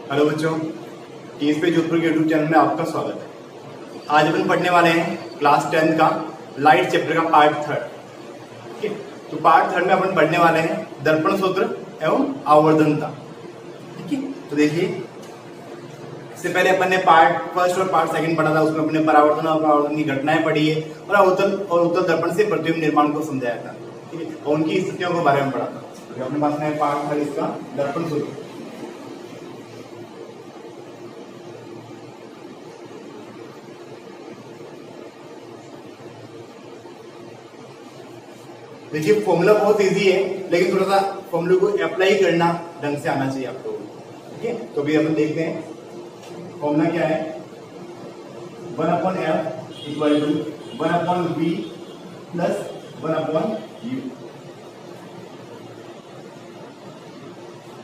Hello बच्चों, TS पे जोधपुर के यूट्यूब चैनल में आपका स्वागत है। आज अपन पढ़ने वाले हैं क्लास 10 का लाइट चैप्टर का पार्ट 3। ठीक है, तो पार्ट 3 में अपन पढ़ने वाले हैं दर्पण सूत्र एवं आवर्धनता। ठीक है, तो देखिए इससे पहले अपन ने पार्ट 1 और पार्ट 2 पढ़ा था। उसमें अपने परावर्तन और परावर्तन की घटनाएं पढ़ी है और उत्तल दर्पण से प्रतिबिंब निर्माण को समझाया था। ठीक है, और उनकी स्थितियों के बारे में पढ़ा था। तो अपने पास में पार्ट 3 इसका दर्पण सूत्र। देखिए फॉर्मूला बहुत इजी है, लेकिन थोड़ा सा फॉर्मूले को अप्लाई करना ढंग से आना चाहिए आप लोगों को। ठीक है, तो भी अपन देखते हैं फॉर्मूला क्या है। 1/f equal to 1/v plus 1/u।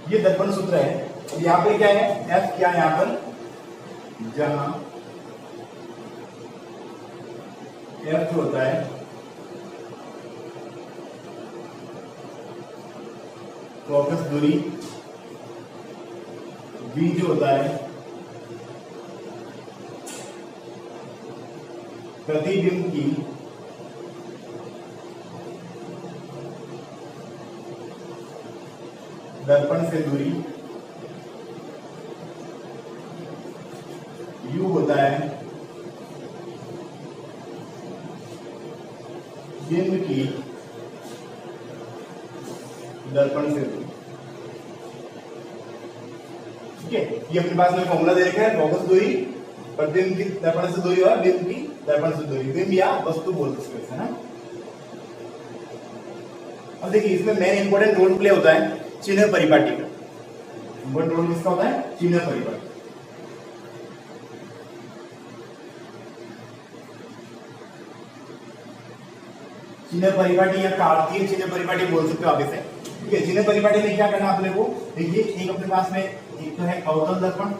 ये दर्पण सूत्र है। अब यहाँ पे क्या है, f क्या है यहाँ पर, जहां f जो होता है फोकस दूरी, v जो होता है प्रतिबिंब की दर्पण से दूरी, u होता है बिंब की दर्पण से दूरी। ठीक है, ये अपने पास में फॉर्मूला दे रखा है। फोकस दूरी, प्रतिबिंब की दर्पण से दूरी और बिंब की दर्पण से दूरी। बिंब या वस्तु बोल सकते हैं ना। अब देखिए इसमें मेन इंपॉर्टेंट रोल प्ले होता है चिन्ह परिपाटी का। इंपॉर्टेंट रोल किसका होता है, चिन्ह परिपाटी। चिन्ह परिपाटी या कार्तीय चिन्ह परिपाटी बोल सकते हो आप इसे। ठीक है, चिन्ह परिपाटी में क्या करना आपने को, देखिए एक अपने पास में एक तो है अवतल दर्पण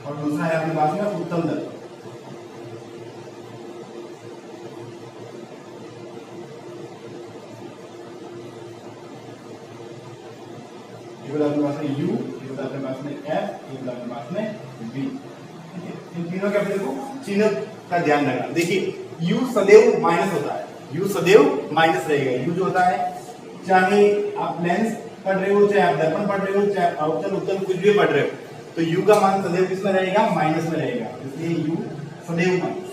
और दूसरा है अपने पास में उत्तल दर्पण। ये अपने पास में u, ये अपने पास में f, ये अपने पास में v। इन तीनों के अपने को चिन्ह का ध्यान रखना। देखिए u सदैव माइनस होता है, u सदैव माइनस रहेगा। u जो होता है, चाहे आप लेंस पढ़ रहे हो, चाहे आप दर्पण पढ़ रहे हो, चाहे अवतल उत्तल कुछ भी पढ़ रहे हो, तो u का मान सदैव किसमें रहेगा, माइनस में रहेगा। इसलिए u सदैव माइनस।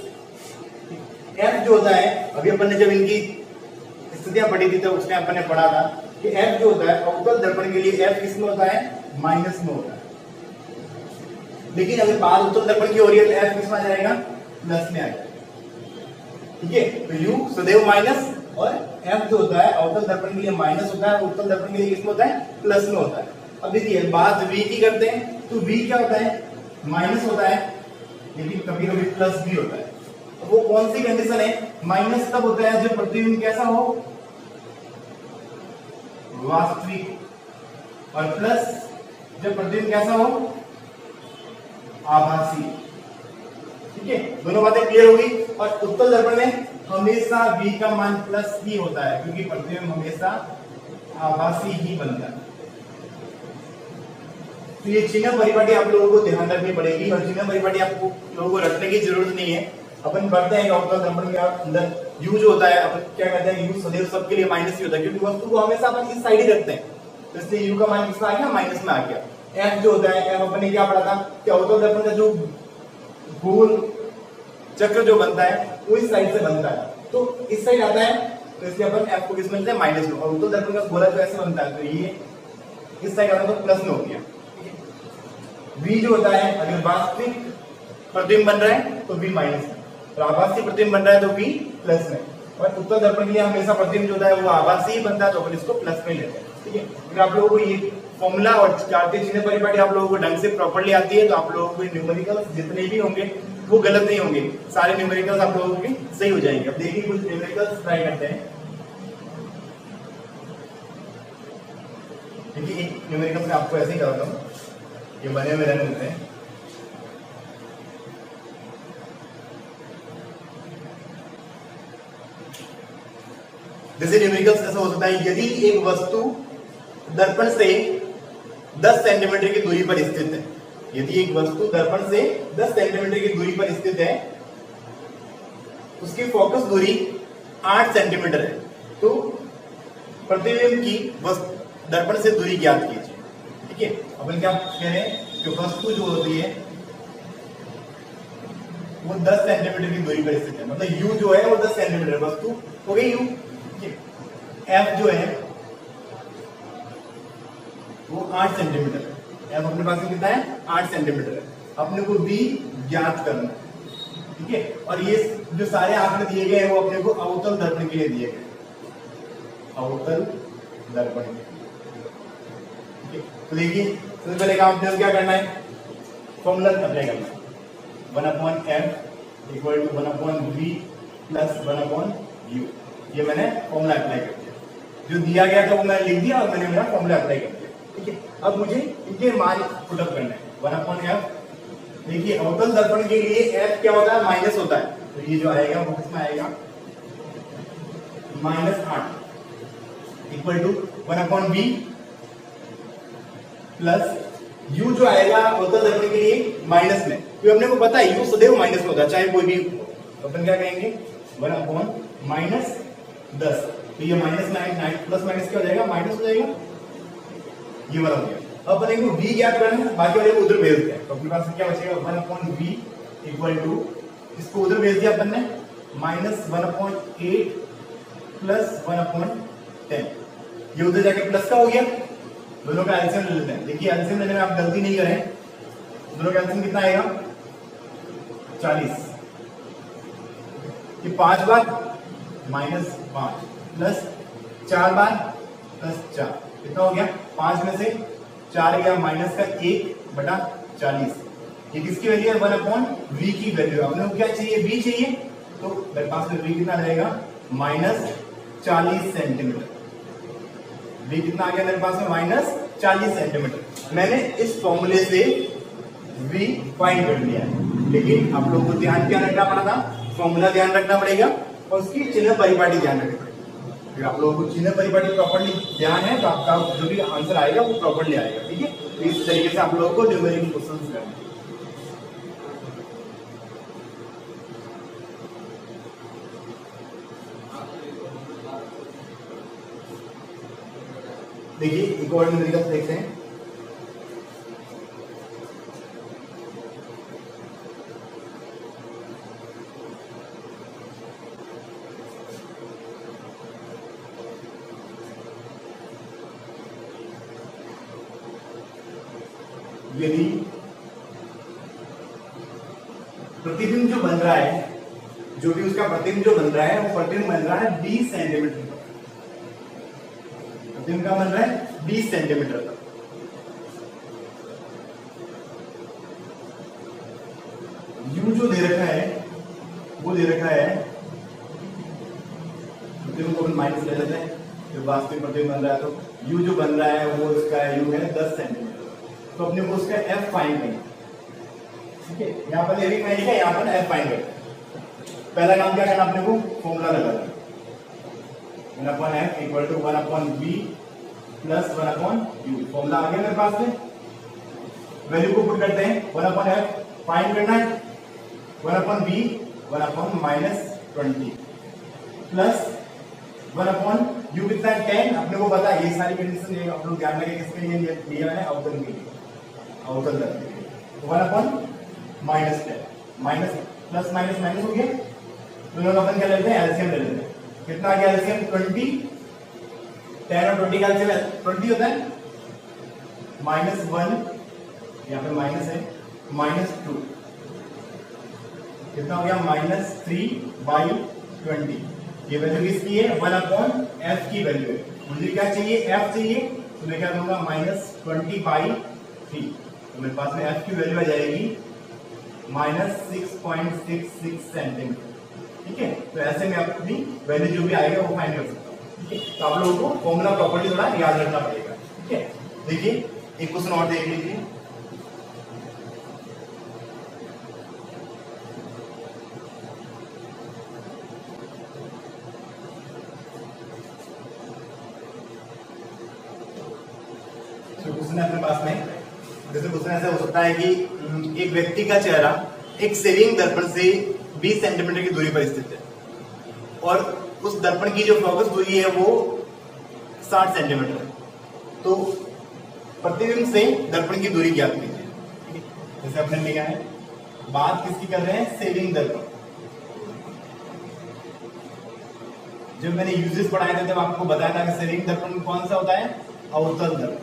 f जो होता है, अभी अपन ने जब इनकी स्थितियां पढ़ी थी तो उसमें अपन ने पढ़ा था कि f जो होता है अवतल दर्पण के लिए f किसमें होता है, माइनस में होता है। लेकिन अगर बात उत्तल दर्पण की हो रही है तो f किसमें आ जाएगा, प्लस में आएगा। ठीक है, तो u सदैव माइनस और f जो होता है अवतल दर्पण के लिए माइनस होता है, उत्तल दर्पण के लिए किसमें होता है, प्लस में होता है। अब देखिए बात v की करते हैं तो v क्या होता है, माइनस होता है, लेकिन कभी कभी प्लस भी होता है। अब वो कौन सी कंडीशन है, माइनस तब होता है जब प्रतिबिंब कैसा हो, वास्तविक, और प्लस जब प्रतिबिंब कैसा हो, आभासी। ठीक है, दोनों बातें क्लियर होगी। और उत्तल दर्पण में हमेशा v का मान प्लस ही होता है, क्योंकि प्रतिबिंब हमेशा आभासी ही बनता है। तो ये चिन्ह परिपाटी आप लोगों को ध्यान रखनी पड़ेगी, और चिन्ह परिपाटी आपको लोगों को रखने की जरूरत नहीं है। अपन पढ़ते हैं उत्तल दर्पण के अंदर u जो होता है, अपन क्या कहते हैं, u सदैव सबके लिए माइनस ही होता है, क्योंकि वस्तु को हमेशा अपन इस साइड ही रखते हैं। तो इसलिए u का मान किसमें आ गया, माइनस में आ गया। f जो होता है, f अपन ने क्या पढ़ा था कि अवतल दर्पण का जो गोल चक्र जो बनता है वो इस साइड से बनता है, तो इस साइड आता है, तो इसलिए अपन f को किसमें लेते हैं, माइनस में। और उत्तल दर्पण का गोला जो ऐसे बनता है, तो ये इस साइड आता है तो प्लस में हो गया। v जो होता है, अगर वास्तविक प्रतिबिंब बन रहा है तो v माइनस में, और आभासी प्रतिबिंब बन रहा है तो v प्लस में। और उत्तल दर्पण के लिए हमेशा प्रतिबिंब जो होता है वो आभासी ही बनता है, तो अपन इसको प्लस में लेते हैं। ठीक है, अगर आप लोगों को ये फॉर्मूला और कार्तीय चिन्ह परिपाटी आप लोगों को ढंग से प्रॉपर्ली आती है तो आप लोगों को न्यूमेरिकल्स जितने भी होंगे वो गलत नहीं होंगे, सारे न्यूमेरिकल्स आप लोगों के सही हो जाएंगे। अब देखिए कुछ न्यूमेरिकल्स ट्राई करते हैं। देखिए एक न्यूमेरिकल्स में आपको ऐसे ही कराता हूँ, ये बने हुए रन होते हैं। जैसे न्यूमेरिकल्स ऐसा हो सकता है, यदि एक वस्तु दर्पण से 10 सेंटीमीटर की दूरी पर स्थित है, यदि एक वस्तु दर्पण से 10 सेंटीमीटर की दूरी पर स्थित है, उसकी फोकस दूरी 8 सेंटीमीटर है, तो प्रतिबिंब की दर्पण से दूरी ज्ञात कीजिए। ठीक है, अपन क्या कह रहे हैं कि वस्तु जो होती है वो 10 सेंटीमीटर की दूरी पर स्थित है, मतलब u जो है वो 10 सेंटीमीटर, वस्तु हो गई u। f जो है वो 8 सेंटीमीटर है, f अपने पास में कितना है 8 सेंटीमीटर है, अपने को v ज्ञात करना है। ठीक है, और ये जो सारे आंकड़े दिए गए हैं वो अपने को अवतल दर्पण के लिए दिए गए, अवतल दर्पण। ठीक है, तो देखिए सबसे पहले काम अपने क्या करना है, फॉर्मूला अप्लाई करना है, 1/f equal to 1/v plus 1/u। ये मैंने फॉर्मूला अप्लाई कर दिया, जो दिया गया था वो मैंने लिख दिया और मैंने मेरा फॉर्मूला अप्लाई कर दिया। ठीक है, अब मुझे इनके मान पुटअप करना है, 1/f। देखिए अवतल दर्पण के लिए f क्या होता है, माइनस होता है, तो ये जो आएगा वो किसमें आएगा, -8 equal to 1/v plus u जो आएगा अवतल दर्पण के लिए माइनस में, क्योंकि अपने को पता है u सदैव माइनस में होता है चाहे कोई भी, अपन क्या कहेंगे 1/-10, तो ये -9 प्लस माइनस क्या हो जाएगा, माइनस हो जाएगा, ये वाला हो गया। अब अपने को v ज्ञात करना है, बाकी वाले को उधर भेज दिया, तो अपने पास क्या बचेगा 1/v इक्वल टू, इसको उधर भेज दिया अपन ने, -1/8 प्लस 1/10, ये उधर जाके प्लस का हो गया, दोनों का एलसीएम ले लेते हैं। देखिए एलसीएम लेने में आप गलती नहीं करें, दोनों का एलसीएम कितना आएगा 40, कि 5 बार -5 प्लस 4 बार प्लस 4, कितना हो गया, 5 में से 4 गया माइनस का 1/40, ये किसकी वैल्यू है 1/v की वैल्यू है। अपने को क्या चाहिए, v चाहिए, तो मेरे पास में v कितना रहेगा -40 सेंटीमीटर, v कितना आ गया मेरे पास में -40 सेंटीमीटर। मैंने इस फॉर्मूले से v फाइंड कर लिया है, लेकिन आप लोगों को ध्यान क्या रखना पड़ा था, फॉर्मूला ध्यान रखना पड़ेगा और उसकी चिन्ह परिपाटी ध्यान रखनी पड़ेगी। अगर आप लोगों को चिन्ह परिपाटी प्रॉपर्ली ध्यान है तो आपका जो भी आंसर आएगा वो प्रॉपर्ली आएगा। ठीक है, तो इस तरीके से आप लोगों को न्यूमेरिकल क्वेश्चंस करना है। देखिए एक और न्यूमेरिकल देखते हैं, यदि प्रतिबिंब जो बन रहा है, जो भी उसका प्रतिबिंब जो बन रहा है वो प्रतिबिंब बन रहा है 20 सेंटीमीटर तक, प्रतिबिंब का बन रहा है 20 सेंटीमीटर तक, u जो दे रखा है वो दे रखा है, प्रतिबिंब को माइनस ले लेते हैं, जो वास्तविक प्रतिबिंब बन रहा है, तो u जो बन रहा है वो इसका u है 10 सेंटीमीटर, तो अपने को उसका f फाइंड करना। ठीक है, यहाँ पर एरिक फाइंड है, यहाँ पर f फाइंड करना। पहला काम क्या करना अपने को, फॉर्मूला लगाना, 1/f equal to 1/v plus 1/u, formula आ गया मेरे पास में, वैल्यू को पुट करते हैं, 1/f फाइंड करना है, 1/v 1/-20 प्लस 1/u कितना है 10, अपने को पता है ये सारी कंडीशन आप लोग ध्यान रखें, किसके लिए दिया मैंने, अवतल के लिए, अवतल दर्पण के लिए, तो 1/-10 माइनस प्लस माइनस माइनस हो गया, दोनों का अपन क्या लेते हैं, एलसीएम ले लेते हैं, कितना आ गया एलसीएम 20, 10 और 20 का एलसीएम 20 होता है, -1 यहाँ पे माइनस है, -2 कितना हो गया -3/20, ये वैल्यू किसकी है 1/f की वैल्यू है, मुझे क्या चाहिए f चाहिए, तो मैं क्या करूंगा -20/3, तो मेरे पास में f की वैल्यू आ जाएगी -6.66 सेंटीमीटर। ठीक है, तो ऐसे में अपनी वैल्यू जो भी आएगा वो फाइंड कर सकता हूँ। ठीक है, तो आप लोगों को फॉर्मूला प्रॉपर्टी थोड़ा याद रखना पड़ेगा। ठीक है, देखिए एक क्वेश्चन और देख लीजिए, क्वेश्चन है अपने पास में। जैसे क्वेश्चन ऐसा हो सकता है कि एक व्यक्ति का चेहरा एक सेविंग दर्पण से 20 सेंटीमीटर की दूरी पर स्थित है और उस दर्पण की जो फोकस दूरी है वो 60 सेंटीमीटर है, तो प्रतिबिंब से दर्पण की दूरी ज्ञात कीजिए। जैसे अपने लिखा है, बात किसकी कर रहे हैं, सेविंग दर्पण। जब मैंने यूजेस पढ़ाए थे तब आपको बताया था कि सेविंग दर्पण कौन सा होता है, अवतल दर्पण।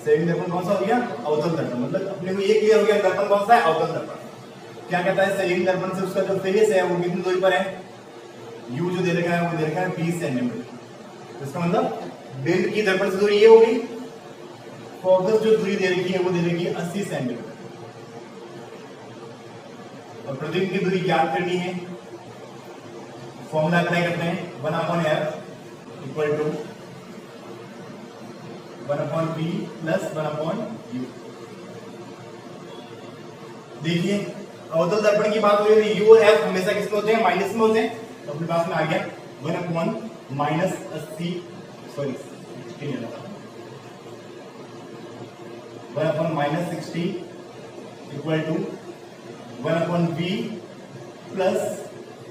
सेविंग दर्पण कौन सा हो गया, अवतल दर्पण। मतलब अपने को ये क्लियर हो गया दर्पण कौन सा है, अवतल दर्पण। क्या कहता है, सेविंग दर्पण से उसका जो फेस है वो कितनी दूरी पर है, यू जो दे रखा है वो दे रखा है 20 सेंटीमीटर। इसका मतलब बिंब की दर्पण से दूरी ये होगी, फोकस जो दूरी दे रखी है वो दे रखी है 80 सेंटीमीटर, और प्रतिबिंब की दूरी ज्ञात करनी है। फॉर्मूला अप्लाई करते हैं, 1/f equal to 1/b plus 1/u। देखिए अवतल दर्पण की बात हो रही है, यू और एफ हमेशा किसमें होते हैं, माइनस में होते हैं। तो अपने पास में आ गया 1/-80 sorry 1/-60 equal to 1/b plus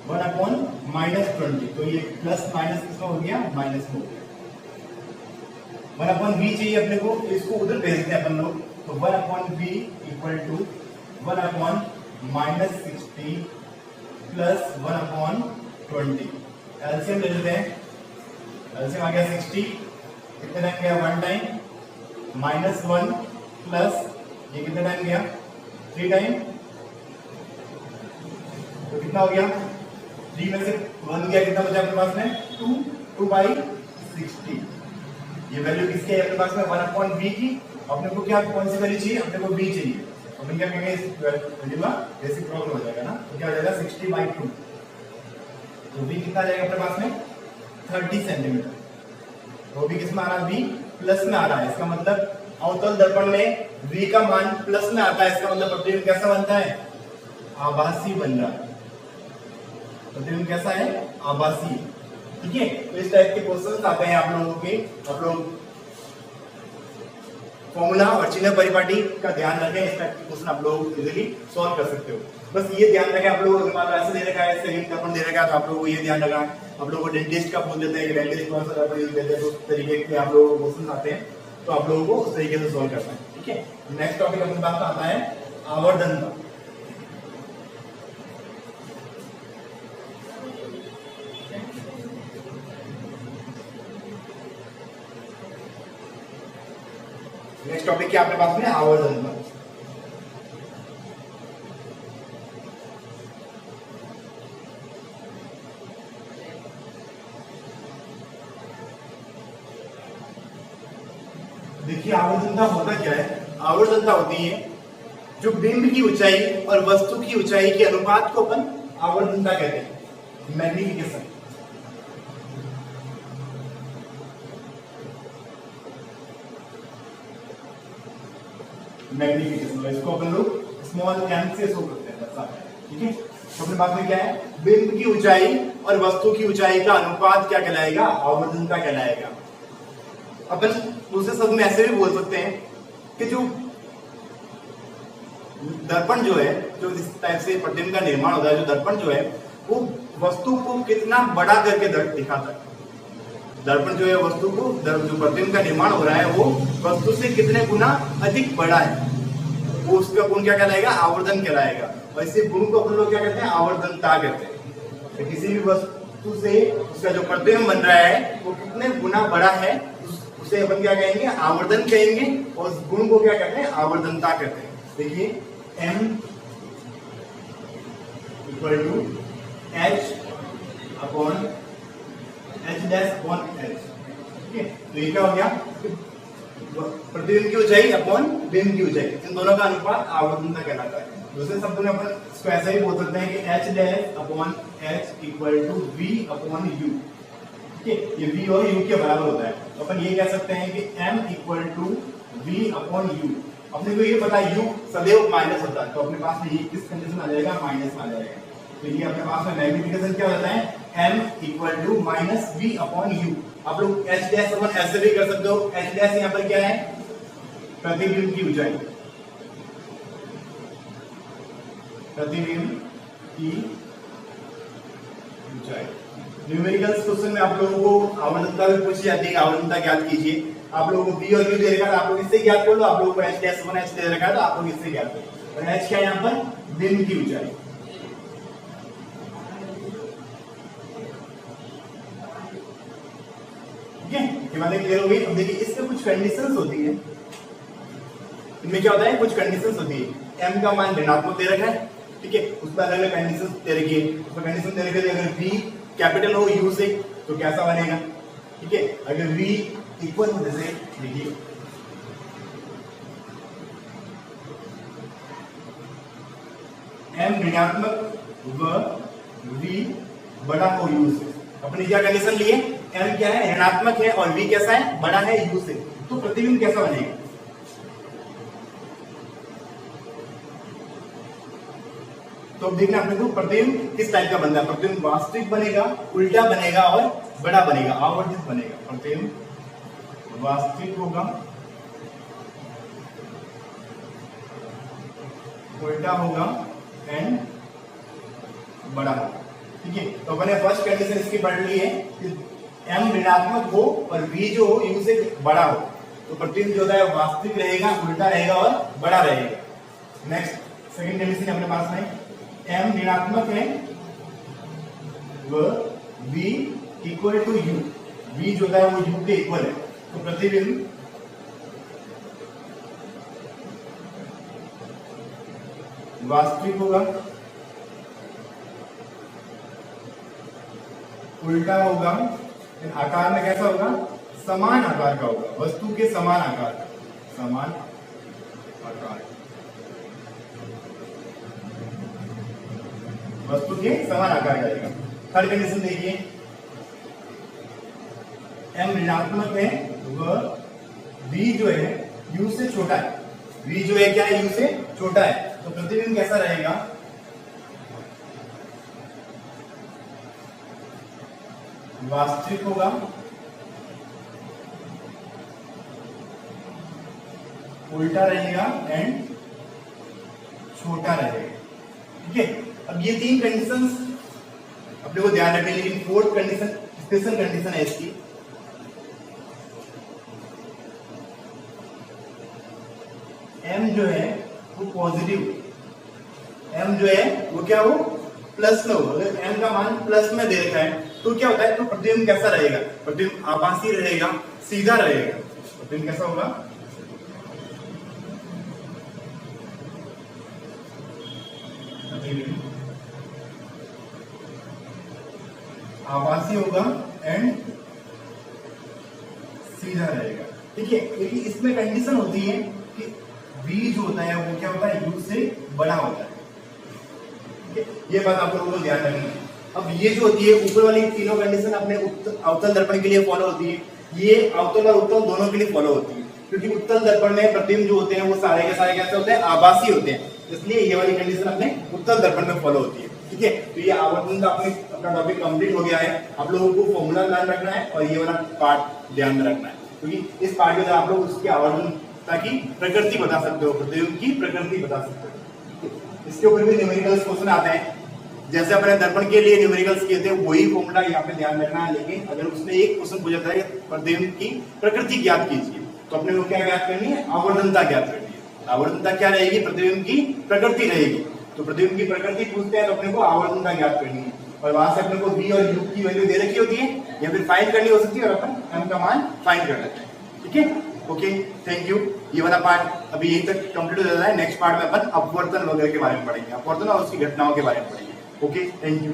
1/-20। तो ये प्लस माइनस किसमें हो गया, माइनस में हो गया। 1/b चाहिए अपने को, तो इसको उधर भेजते हैं अपन लोग। तो 1/b equal to 1/-60 plus 1/20। LCM ले लेते हैं, एलसीएम आ गया 60, कितने टाइम गया, 1 टाइम, -1 प्लस ये कितने टाइम गया, 3 टाइम। तो कितना हो गया, 3 में से 1 गया, कितना बचा अपने पास में, 2/60। ये वैल्यू किसकी है अपने पास में, 1/b की। अपने को क्या, कौन सी वैल्यू चाहिए, अपने को b चाहिए। अपन क्या कहेंगे, इस वैल्यू का रेसिप्रोकल हो जाएगा ना, तो क्या हो जाएगा 60/2। तो b कितना आ जाएगा अपने पास में, 30 सेंटीमीटर। वो भी किसमें आ रहा है, b प्लस में आ रहा है। इसका मतलब अवतल दर्पण में v का मान प्लस में आता है। इसका मतलब प्रतिबिंब कैसा बनता है, आभासी बन रहा है। प्रतिबिंब कैसा है, आभासी। ठीक है, तो इस टाइप के क्वेश्चंस आते हैं आप लोगों के। आप लोग फॉर्मूला और चिन्ह परिपाटी का ध्यान रखें, इस टाइप के क्वेश्चन आप लोग इजीली सॉल्व कर सकते हो। बस ये ध्यान रखें आप लोग, अगर मान लो ऐसे दे रखा है, सेविंग दर्पण दे रखा है, तो आप लोगों को ये ध्यान रखना है। आप लोगों को डेंटिस्ट का बोल देते हैं कि डेंटिस्ट कौन सा दर्पण यूज करते हैं, तो उस तरीके के आप लोगों को क्वेश्चन आते हैं, तो आप लोगों को उस तरीके से सॉल्व करना है। ठीक है, नेक्स्ट टॉपिक अपने पास आता है आवर्धन का। नेक्स्ट टॉपिक क्या आपके पास में, आवर्धन का। देखिए आवर्धनता होता क्या है, आवर्धनता होती है जो बिंब की ऊंचाई और वस्तु की ऊंचाई के अनुपात को अपन आवर्धनता कहते हैं, मैग्निफिकेशन। मैग्निफिकेशन इसको अपन लोग स्मॉल m से शो करते हैं, ठीक है। तो अपने पास में क्या है, बिंब की ऊंचाई और वस्तु की ऊंचाई का अनुपात क्या कहलाएगा, आवर्धनता कहलाएगा। अपन दूसरे शब्द में ऐसे भी बोल सकते हैं कि जो दर्पण जो है, जो इस टाइप से प्रतिबिंब का निर्माण होता है, जो दर्पण जो है वो वस्तु को कितना बड़ा करके दिखाता है। दर्पण जो है वस्तु को, जो प्रतिबिंब का निर्माण हो रहा है वो वस्तु से कितने गुना अधिक बड़ा है, वो उसका गुण क्या कहलाएगा, आवर्धन कहलाएगा। और इसी गुण को अपन लोग क्या कहते हैं, आवर्धनता कहते हैं। तो किसी भी वस्तु से उसका जो प्रतिबिंब बन रहा है वो कितने गुना बड़ा है, उसे अपन क्या कहेंगे, आवर्धन कहेंगे। और उस गुण को क्या कहते हैं, आवर्धनता कहते हैं। देखिए m equal to h upon h dash upon h। ठीक है, तो ये क्या हो गया, प्रतिबिंब की ऊंचाई अपॉन बिंब की ऊंचाई, इन दोनों का अनुपात आवर्धनता कहलाता है। दूसरे शब्दों में अपन इसको ऐसा ही बोल सकते हैं कि h dash upon h equal to v upon u। ठीक है, ये v और u के बराबर होता है। तो अपन ये कह सकते हैं कि m equal to v upon u। अपने को ये पता है u सदैव माइनस होता है, तो अपने पास में ये किस कंडीशन आ जाएगा, माइनस में आ जाएगा। तो ये अपने पास में मैग्निफिकेशन क्या होता है, m equal to minus v upon u। आप लोग h डैश अपन ऐसे भी कर सकते हो। h डैश यहाँ पर क्या है, प्रतिबिंब की ऊंचाई, प्रतिबिंब की ऊंचाई। न्यूमेरिकल्स क्वेश्चन में आप लोगों को आवर्तनता भी पूछी जाती है, आवर्तनता ज्ञात कीजिए। आप लोगों को v और u दे रखा है, आप लोग इससे ज्ञात कर लो। आप लोगों को h डैश वन h दे रखा है, तो आप लोग इससे ज्ञात करो। और h क्या है यहाँ पर, बिंब की ऊंचाई। ठीक है, ये बातें क्लियर हो गई। अब देखिए इसमें कुछ कंडीशंस होती है, इनमें क्या होता है, कुछ कंडीशंस होती है। m का मान ऋणात्मक दे रखा है, ठीक है, उसमें अलग अलग कंडीशंस दे रखी है। उसमें कंडीशन दे रखी है अगर v कैपिटल हो u से तो कैसा बनेगा, ठीक है। अगर v इक्वल हो, जैसे देखिए m ऋणात्मक व v बड़ा हो u से, अपनी क्या कंडीशन लिए, m क्या है, ऋणात्मक है और v कैसा है, बड़ा है u से, तो प्रतिबिंब कैसा बनेगा। तो देखना अपने को प्रतिबिंब किस टाइप का बनता है। प्रतिबिंब वास्तविक बनेगा, उल्टा बनेगा और बड़ा बनेगा, आवर्धित बनेगा। प्रतिबिंब वास्तविक होगा, उल्टा होगा एंड बड़ा होगा, ठीक है। तो अपने फर्स्ट कंडीशन इसकी पढ़ ली है कि m ऋणात्मक हो और v जो हो u से बड़ा हो, तो प्रतिबिंब जो है वास्तविक रहेगा, उल्टा रहेगा और बड़ा रहेगा। नेक्स्ट सेकंड कंडीशन अपने पास में m ऋणात्मक है व v equal to u, v जो है वो u के इक्वल है, तो प्रतिबिंब वास्तविक होगा, उल्टा होगा, आकार में कैसा होगा, समान आकार का होगा, वस्तु के समान आकार का, समान आकार, वस्तु के समान आकार का रहेगा। थर्ड कंडीशन देखिए, m ऋणात्मक है व v जो है u से छोटा है, v जो है क्या है, u से छोटा है, तो प्रतिबिंब कैसा रहेगा, वास्तविक होगा, उल्टा रहेगा एंड छोटा रहेगा, ठीक है। अब ये तीन कंडीशंस अपने को ध्यान रखनी, लेकिन फोर्थ कंडीशन स्पेशल कंडीशन है इसकी। m जो है वो पॉजिटिव, m जो है वो क्या हो, प्लस में हो। अगर m का मान प्लस में दे रखा है तो क्या होता है, तो प्रतिबिंब कैसा रहेगा, प्रतिबिंब आभासी रहेगा, सीधा रहेगा। प्रतिबिंब कैसा होगा, आभासी होगा एंड सीधा रहेगा, ठीक है। लेकिन इसमें कंडीशन होती है कि v जो होता है वो क्या होता है, u से बड़ा होता है, ठीक है। ये बात आप लोगों को ध्यान रखनी है। अब ये जो होती है ऊपर वाली तीनों कंडीशन अपने अवतल दर्पण के लिए फॉलो होती है, ये अवतल और उत्तल दोनों के लिए फॉलो होती है, क्योंकि उत्तल दर्पण में प्रतिबिंब जो होते हैं वो सारे के सारे कैसे होते हैं, आभासी होते हैं, इसलिए ये वाली कंडीशन अपने उत्तल दर्पण में फॉलो होती है, ठीक है। तो ये आवर्तन का अपना टॉपिक कंप्लीट हो गया है। आप लोगों को फॉर्मूला ध्यान रखना है और ये वाला पार्ट ध्यान में रखना है, क्योंकि इस पार्ट के अंदर आप लोग उसकी आवर्तनता की प्रकृति बता सकते हो, प्रतिबिंब की प्रकृति बता सकते हो। इसके ऊपर भी न्यूमेरिकल्स क्वेश्चन आते हैं, जैसे अपने दर्पण के लिए न्यूमेरिकल्स किए थे वही फॉर्मूला यहाँ पे ध्यान रखना है। लेकिन अगर उसने एक क्वेश्चन पूछा था प्रतिबिंब की प्रकृति ज्ञात कीजिए, तो अपने को क्या ज्ञात करनी है, आवर्तनता ज्ञात करनी है। आवर्तनता क्या रहेगी, प्रतिबिंब की प्रकृति रहेगी। तो प्रतिबिंब की प्रकृति पूछते हैं तो अपने को आवर्तनता ज्ञात करनी है, और वहां से अपने को v और u की वैल्यू दे रखी होती है, या फिर फाइंड करनी हो सकती है, और अपन m का मान फाइंड कर लेते हैं, ठीक है। Okay, thank you. ये वाला पार्ट अभी यहीं तक कंप्लीट हो जाता है। नेक्स्ट पार्ट में अपन अपवर्तन वगैरह के बारे में पढ़ेंगे, अपवर्तन और उसकी घटनाओं के बारे में पढ़ेंगे। Okay, thank you.